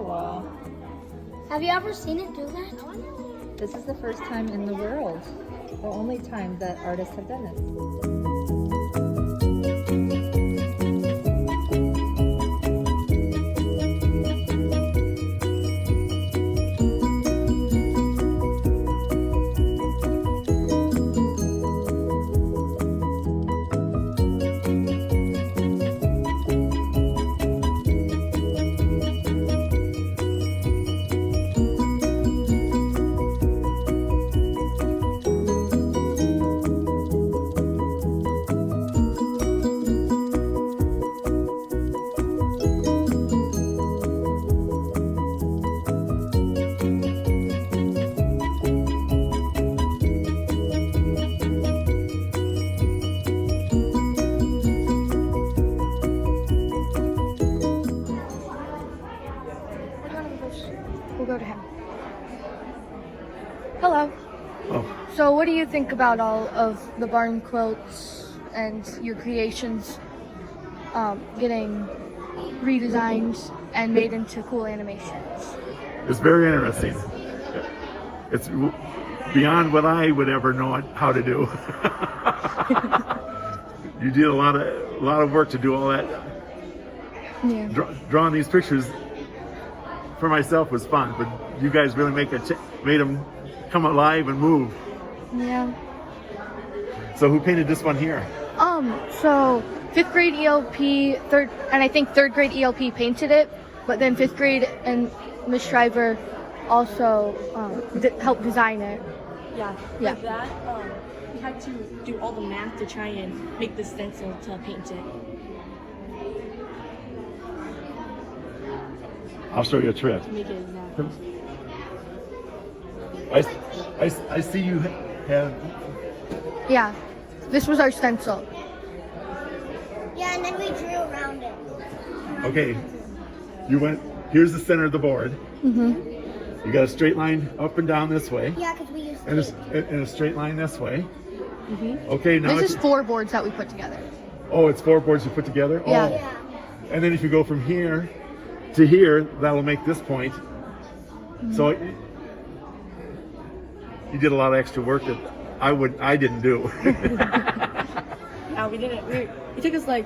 Wow. Have you ever seen it do that? This is the first time in the world, the only time that artists have done this. We'll go to him. Hello. Oh, So what do you think about all of the barn quilts and your creations getting redesigned and made into cool animations? it's very interesting. It's beyond what I would ever know how to do. You did a lot of work to do all that. Yeah. Drawing these pictures for myself was fun, but you guys really made them come alive and move. Yeah. So who painted this one here? So 5th grade ELP, I think 3rd grade ELP painted it, but then 5th grade and Miss Shriver also helped design it. Yeah. Yeah. Like that, we had to do all the math to try and make the stencil to paint it. I'll show you a trick. To make it exact. I see you have. Yeah. This was our stencil. Yeah, and then we drew around it. Okay, here's the center of the board. Mm-hmm. You got a straight line up and down this way, Yeah, because we used and a straight line this way. Mm-hmm. Okay, now This is 4 boards that we put together. oh, it's 4 boards you put together? Yeah. Oh. Yeah. And then if you go from here to here, that'll make this point. Mm-hmm. So you did a lot of extra work that I didn't do. Yeah, we didn't. It took us like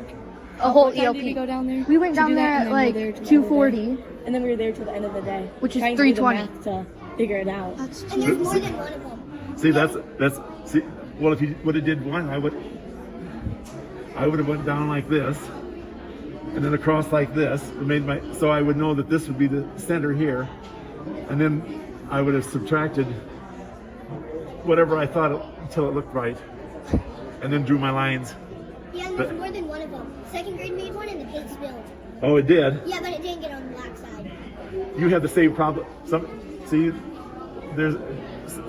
A whole what time ELP. Did we go down there? We went to down do that, there and at then we like were there till the end of the 2:40. day. And then we were there till the end of the day, Which is trying to do the 3:20. math to figure it out. That's And there's more than one of them. See, see. Well, if you would have did one, I would have went down like this, and then across like this. So I would know that this would be the center here, and then I would have subtracted whatever I thought until it looked right, and then drew my lines. Yeah, and there's more than one of them. 2nd grade made one and the paint spilled. Oh, it did. Yeah, but it didn't get on the black side. You had the same problem. There's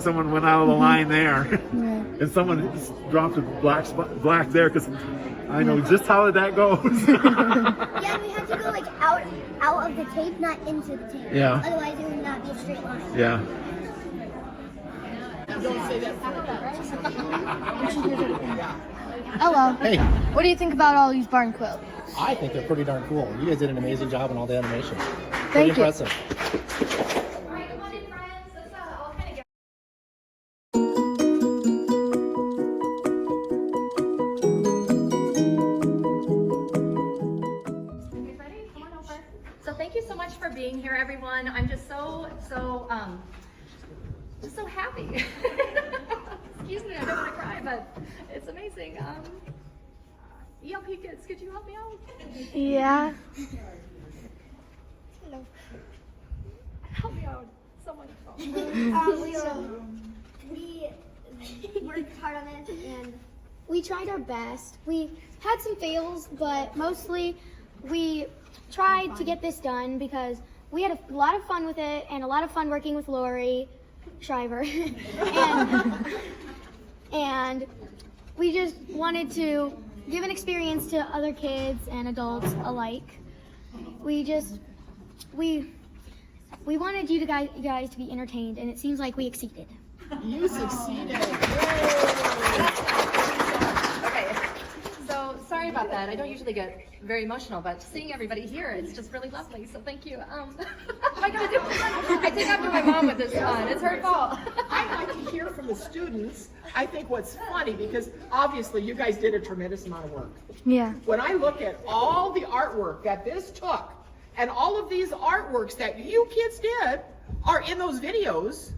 someone went out of the line there, and someone dropped a black there because I know just how that goes. Yeah, we had to go like out of the tape, not into the tape. Yeah. Otherwise, it would not be a straight line. Yeah. Hello. Hey, What do you think about all these barn quilts? I think they're pretty darn cool. You guys did an amazing job on all the animation. Thank Pretty you. impressive. So thank you so much for being here, everyone. I'm just so happy. Excuse me, I don't want to cry, but it's amazing. ELP kids, could you help me out? Yeah. Help me out. Someone. We worked hard on it and we tried our best. We had some fails, but mostly we tried to get this done because we had a lot of fun with it and a lot of fun working with Laurie Shriver. and we just wanted to give an experience to other kids and adults alike. We wanted you guys to be entertained, and it seems like we exceeded. You succeeded. Okay. So sorry sorry about that. I don't usually get very emotional, but seeing everybody here, it's just really lovely. So thank you. What am I gonna do? I take after my mom with this one. It's her fault. I'd like to hear from the students. I think what's funny, because obviously you guys did a tremendous amount of work. Yeah. When I look at all the artwork that this took, and all of these artworks that you kids did are in those videos,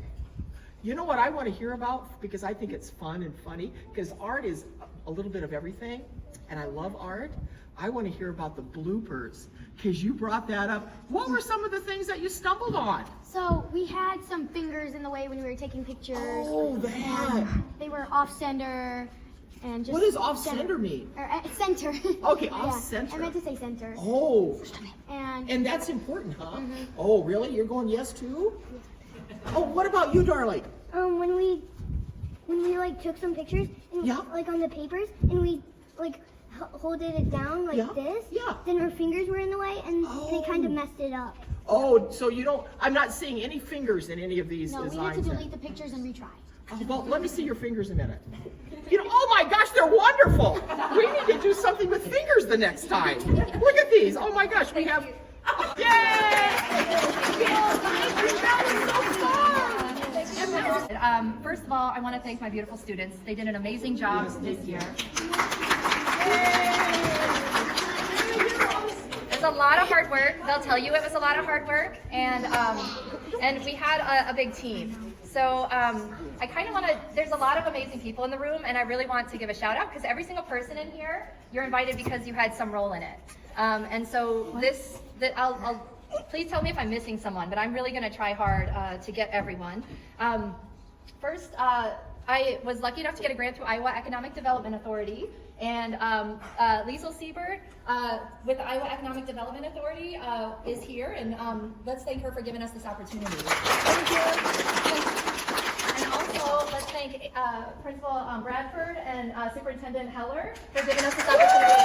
you know what I want to hear about? Because I think it's fun and funny, because art is a little bit of everything, and I love art. I want to hear about the bloopers, because you brought that up. What were some of the things that you stumbled on? So we had some fingers in the way when we were taking pictures. Oh, that. They were off center and just. What does off center mean? Or center. Okay, Yeah, off center. I meant to say center. Oh, And that's important, huh? Oh, really? You're going yes too? Oh, what about you, darling? when we like took some pictures and Yeah. like on the papers and we like holded it down like Yeah, this. yeah. Then our fingers were in the way and they kind of messed it up. Oh, so you don't, I'm not seeing any fingers in any of these No, designs. we had to then. delete the pictures and retry. Oh, well, let me see your fingers a minute. You know, oh my gosh, they're wonderful. We need to do something with fingers the next time. Look at these. Oh my gosh, we have, First of all, I want to thank my beautiful students. They did an amazing job this year. It's a lot of hard work. They'll tell you it was a lot of hard work, and we had a big team. So I kind of want to, there's a lot of amazing people in the room, and I really want to give a shout out because every single person in here, you're invited because you had some role in it. And so I'll please tell me if I'm missing someone, but I'm really going to try hard to get everyone. First, I was lucky enough to get a grant through Iowa Economic Development Authority, and Liesl Siebert with the Iowa Economic Development Authority is here, and let's thank her for giving us this opportunity. Thank you. And also, let's thank Principal Bradford and Superintendent Heller for giving us this opportunity.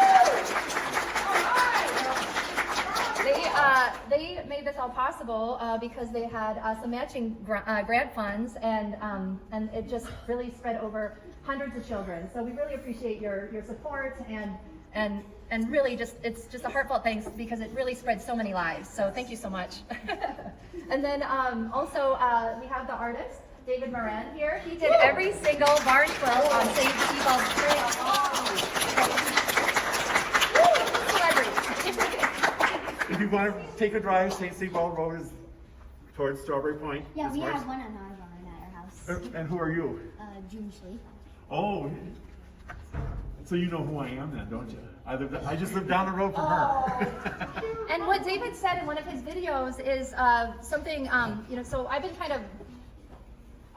They made this all possible because they had some matching grant funds, and it just really spread over hundreds of children. So we really appreciate your support, and really it's just a heartfelt thanks because it really spread so many lives. So thank you so much. And then also we have the artist David Moran here. He did every single barn quilt on St. Sebald's Trail. If you want to take a drive, St. Sebald Road is towards Strawberry Point. Yeah, This we March. have one on our barn at our house. And who are you? June Schley. Oh, so you know who I am then, don't you? I just live down the road from her. And what David said in one of his videos is something, so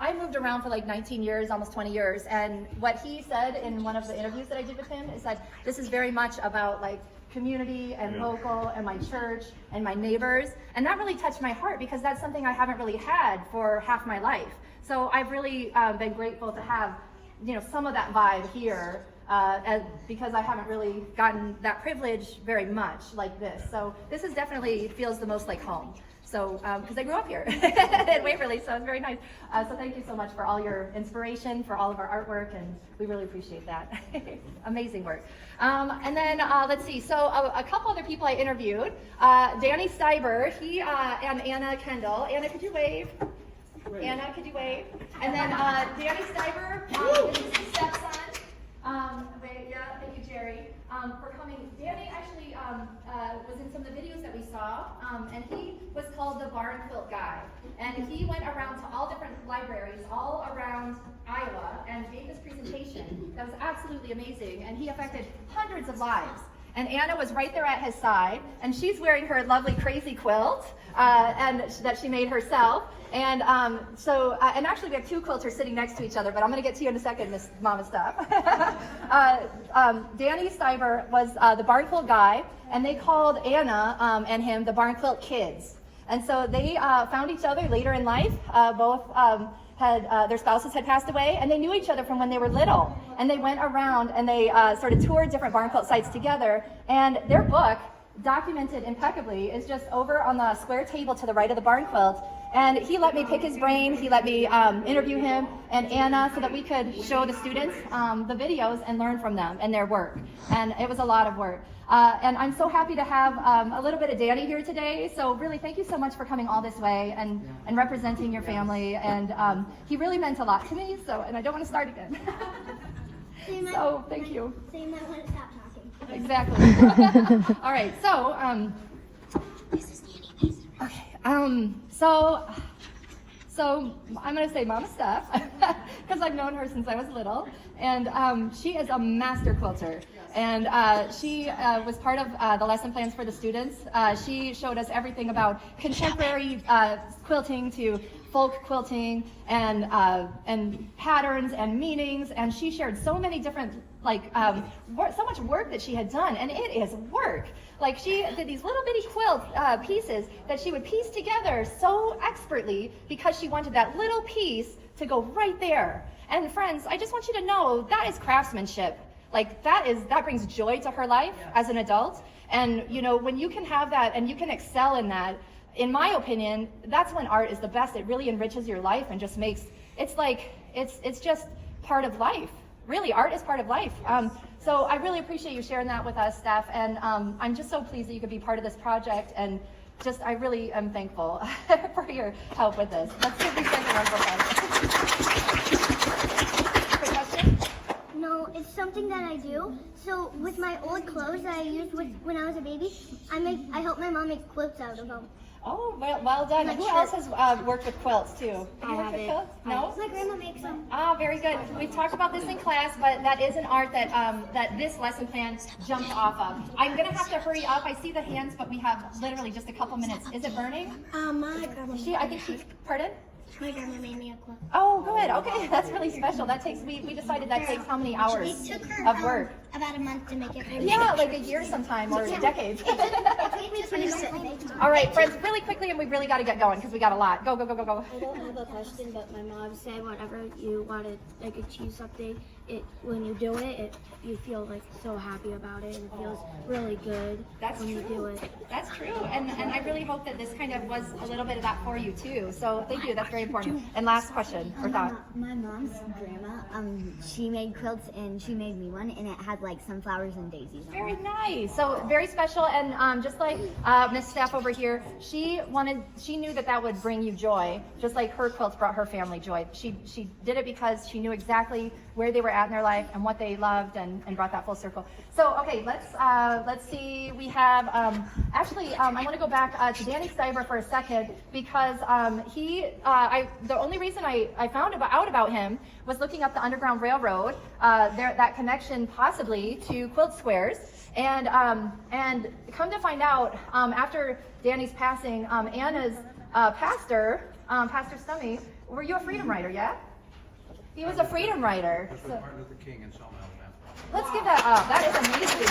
I moved around for like 19 years, almost 20 years, and what he said in one of the interviews that I did with him is that this is very much about like community and local and my church and my neighbors, and that really touched my heart because that's something I haven't really had for half my life. So I've really been grateful to have, some of that vibe here. Because I haven't really gotten that privilege very much like this. So this is definitely feels the most like home. So, because I grew up here in Waverly, so it's very nice. So thank you so much for all your inspiration, for all of our artwork, and we really appreciate that. Amazing work. And then let's see, so a couple other people I interviewed. Danny Steiber, he and Anna Kendall. Anna, could you wave? Anna, could you wave? And then Danny Steiber, this is his stepson. Thank you, Jerry, for coming. Danny actually was in some of the videos that we saw, and he was called the Barn Quilt Guy. And he went around to all different libraries all around Iowa and gave this presentation that was absolutely amazing, and he affected hundreds of lives. And Anna was right there at his side, and she's wearing her lovely crazy quilt and that she made herself. And and actually we have two quilters sitting next to each other, but I'm going to get to you in a second, Miss Mama Stuff. Danny Steiber was the Barn Quilt Guy, and they called Anna and him the Barn Quilt Kids. And so they found each other later in life. Both had their spouses had passed away, and they knew each other from when they were little. And they went around and they sort of toured different barn quilt sites together. And their book, documented impeccably, is just over on the square table to the right of the barn quilt. And he let me pick his brain. He let me interview him and Anna so that we could show the students the videos and learn from them and their work. And it was a lot of work. And I'm so happy to have a little bit of Danny here today. So really, thank you so much for coming all this way and representing your family. And he really meant a lot to me. So, and I don't want to start again. So thank you. So you might want to stop talking. Exactly. All right. So okay. So I'm going to say Mama Steph, because I've known her since I was little, and she is a master quilter, and she was part of the lesson plans for the students. She showed us everything about contemporary quilting to folk quilting and patterns and meanings, and she shared so many different so much work that she had done, and it is work. Like, she did these little bitty quilt pieces that she would piece together so expertly because she wanted that little piece to go right there. And friends, I just want you to know that is craftsmanship. Like, that brings joy to her life as an adult. And you know, when you can have that and you can excel in that, in my opinion, that's when art is the best. It really enriches your life and just makes, it's just part of life. Really, art is part of life. So I really appreciate you sharing that with us, Steph, and I'm just so pleased that you could be part of this project, and just, I really am thankful for your help with this. Let's give these guys a round of applause. Quick question? No, it's something that I do. So with my old clothes that I used when I was a baby, I help my mom make quilts out of them. Oh, well done. Who else has worked with quilts too? Have you worked with quilts? No? My grandma makes them. Ah, very good. We've talked about this in class, but that is an art that that this lesson plan jumped off of. I'm gonna have to hurry up. I see the hands, but we have literally just a couple minutes. Is it burning? My grandma. Pardon? My grandma made me a quilt. Oh, good. Okay, that's really special. That takes, we decided that takes how many hours It took her of work? about a month to make it. Yeah, like a year sometime, or decades. It took me 26. All right, friends, really quickly, and we really got to get going because we got a lot. Go, go, go, go, go. I don't have a question, but my mom said whenever you want to achieve something, when you do it, you feel like so happy about it, and it feels really good when you do it. That's true, and I really hope that this kind of was a little bit of that for you too. So thank you. That's very important. And last question or thought. My mom's grandma, she made quilts, and she made me one, and it had like sunflowers and daisies on it. Very nice. So very special, and just like Miss Steph over here, she knew that would bring you joy, just like her quilts brought her family joy. She did it because she knew exactly where they were at in their life and what they loved, and brought that full circle. So okay, let's see. We have I want to go back to Danny Stiver for a second, because the only reason I found out about him was looking up the Underground Railroad, that connection possibly to quilt squares, and come to find out, after Danny's passing, Anna's pastor, Pastor Stummy, were you a freedom rider? Yeah, he was a freedom rider. That's what Martin Luther King and Selma, Alabama. Let's give that up. That is amazing.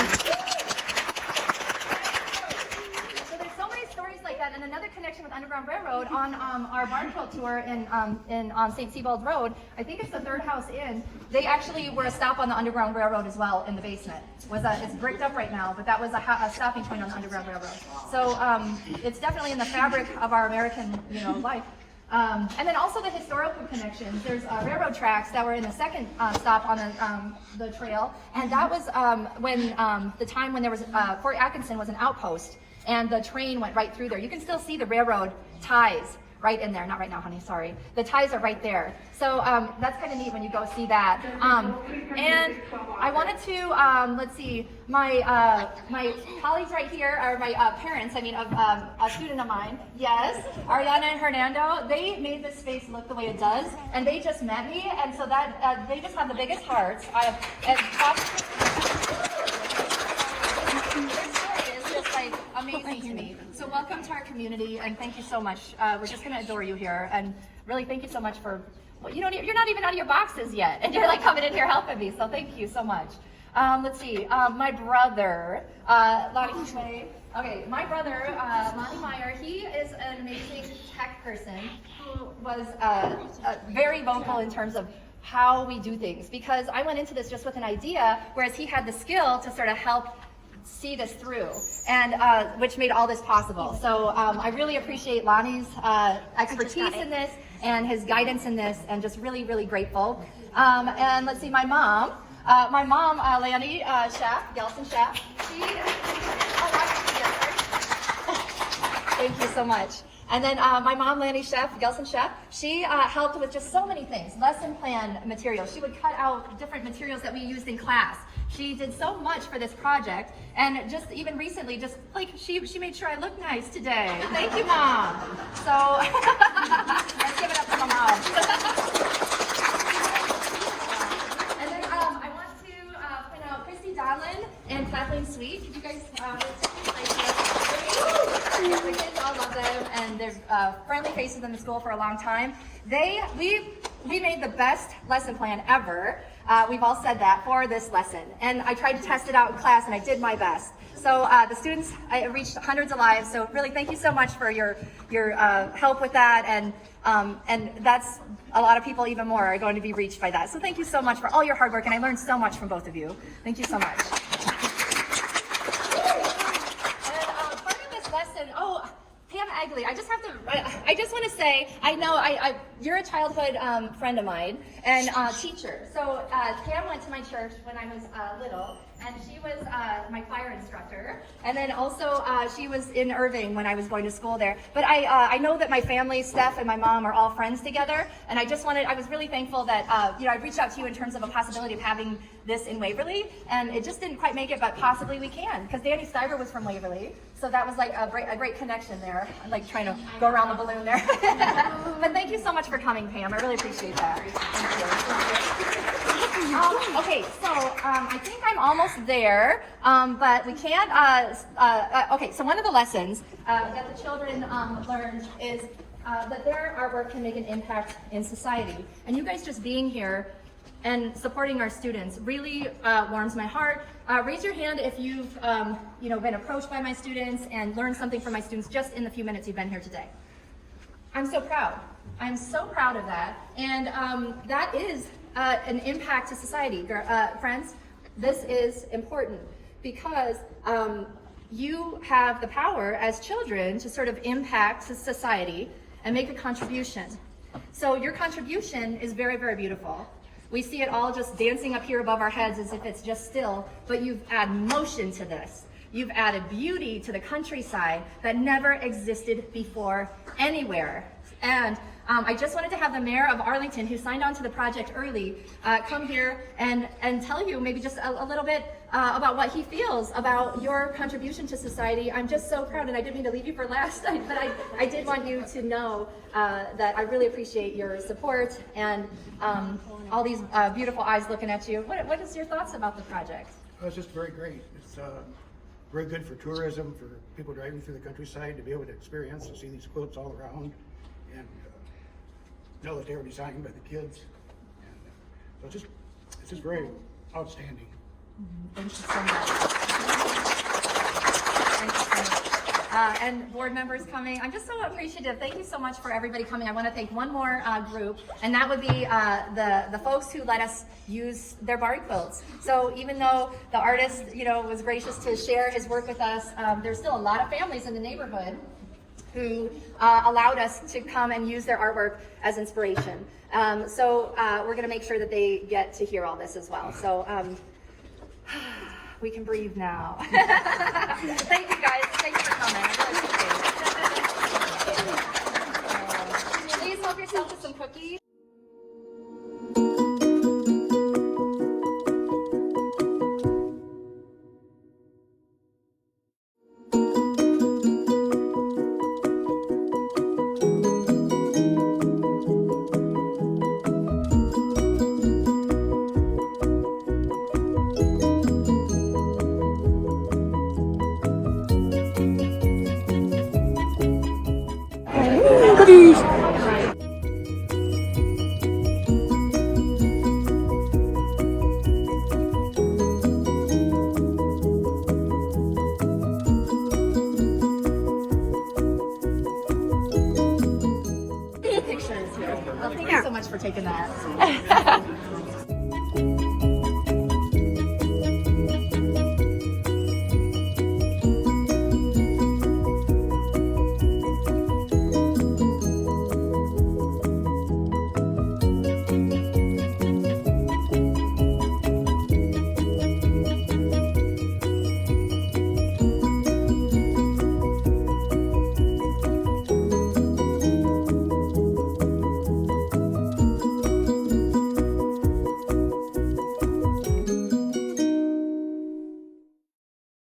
So there's so many stories like that, and another connection with Underground Railroad on our Barn Quilt tour on St. Sebald Road. I think it's the third house in. They actually were a stop on the Underground Railroad as well in the basement. It's bricked up right now, but that was a stopping point on the Underground Railroad. So it's definitely in the fabric of our American life. And then also the historical connections. There's railroad tracks that were in the second stop on the trail, and that was when the time when there was Fort Atkinson was an outpost, and the train went right through there. You can still see the railroad ties right in there. Not right now, honey, sorry. The ties are right there. So that's kind of neat when you go see that. And I wanted to, let's see, my colleagues right here are my parents, of a student of mine. Yes, Ariana and Hernando, they made this space look the way it does, and they just met me, and so that, they just have the biggest hearts. Amazing to me. So welcome to our community, and thank you so much. We're just going to adore you here, and really thank you so much for, you're not even out of your boxes yet, and you're like coming in here helping me, so thank you so much. Let's see, my brother, Lonnie Kisway. Okay, my brother, Lonnie Meyer, he is an amazing tech person who was very vocal in terms of how we do things, because I went into this just with an idea, whereas he had the skill to sort of help see this through, and which made all this possible. So I really appreciate Lonnie's expertise in this and his guidance in this, and just really, really grateful. And let's see, my mom, Lanny Schaff, Gelson Schaff, thank you so much. And then my mom, Lanny Schaff, Gelson Schaff, she helped with just so many things, lesson plan materials. She would cut out different materials that we used in class. She did so much for this project, and just even recently, just like she made sure I look nice today. Thank you, Mom. So let's give it up for my mom. And then I want to point out Christy Donlin and Kathleen Sweet. Could you guys the kids all love them, and they're friendly faces in the school for a long time. We made the best lesson plan ever. We've all said that for this lesson, and I tried to test it out in class, and I did my best. So the students, I reached hundreds of lives. So really, thank you so much for your help with that, and that's a lot of people even more are going to be reached by that. So thank you so much for all your hard work, and I learned so much from both of you. Thank you so much. Pam Agley, I just want to say, I know you're a childhood friend of mine and teacher. So Pam went to my church when I was little, and she was my choir instructor. And then also she was in Irving when I was going to school there. But I know that my family, Steph and my mom, are all friends together. And I was really thankful that I reached out to you in terms of a possibility of having this in Waverly, and it just didn't quite make it, but possibly we can, because Danny Stiver was from Waverly, so that was like a great connection there. I'm like trying to go around the balloon there. But thank you so much for coming, Pam. I really appreciate that. Thank you. Okay, so I think I'm almost there, but we can't. Okay, so one of the lessons that the children learned is that their artwork can make an impact in society, and you guys just being here and supporting our students really warms my heart. Raise your hand if you've been approached by my students and learned something from my students just in the few minutes you've been here today. I'm so proud. I'm so proud of that. And that is an impact to society. Friends, this is important because you have the power as children to sort of impact society and make a contribution. So your contribution is very, very beautiful. We see it all just dancing up here above our heads as if it's just still, but you've added motion to this. You've added beauty to the countryside that never existed before anywhere. And I just wanted to have the mayor of Arlington, who signed on to the project early, come here and tell you maybe just a little bit about what he feels about your contribution to society. I'm just so proud, and I didn't mean to leave you for last, but I did want you to know that I really appreciate your support and all these beautiful eyes looking at you. What is your thoughts about the project? Oh, it's just very great. It's very good for tourism, for people driving through the countryside to be able to experience, to see these quilts all around, and know that they were designed by the kids. And so it's just very outstanding. Thank you so much. Thank you so much. And board members coming, I'm just so appreciative. Thank you so much for everybody coming. I want to thank one more group, and that would be the folks who let us use their barn quilts. So even though the artist, was gracious to share his work with us, there's still a lot of families in the neighborhood who allowed us to come and use their artwork as inspiration. So we're going to make sure that they get to hear all this as well. So we can breathe now. Thank you guys. Thank you for coming. I really appreciate it. Please help yourself to some cookies. Thank you so much for taking that.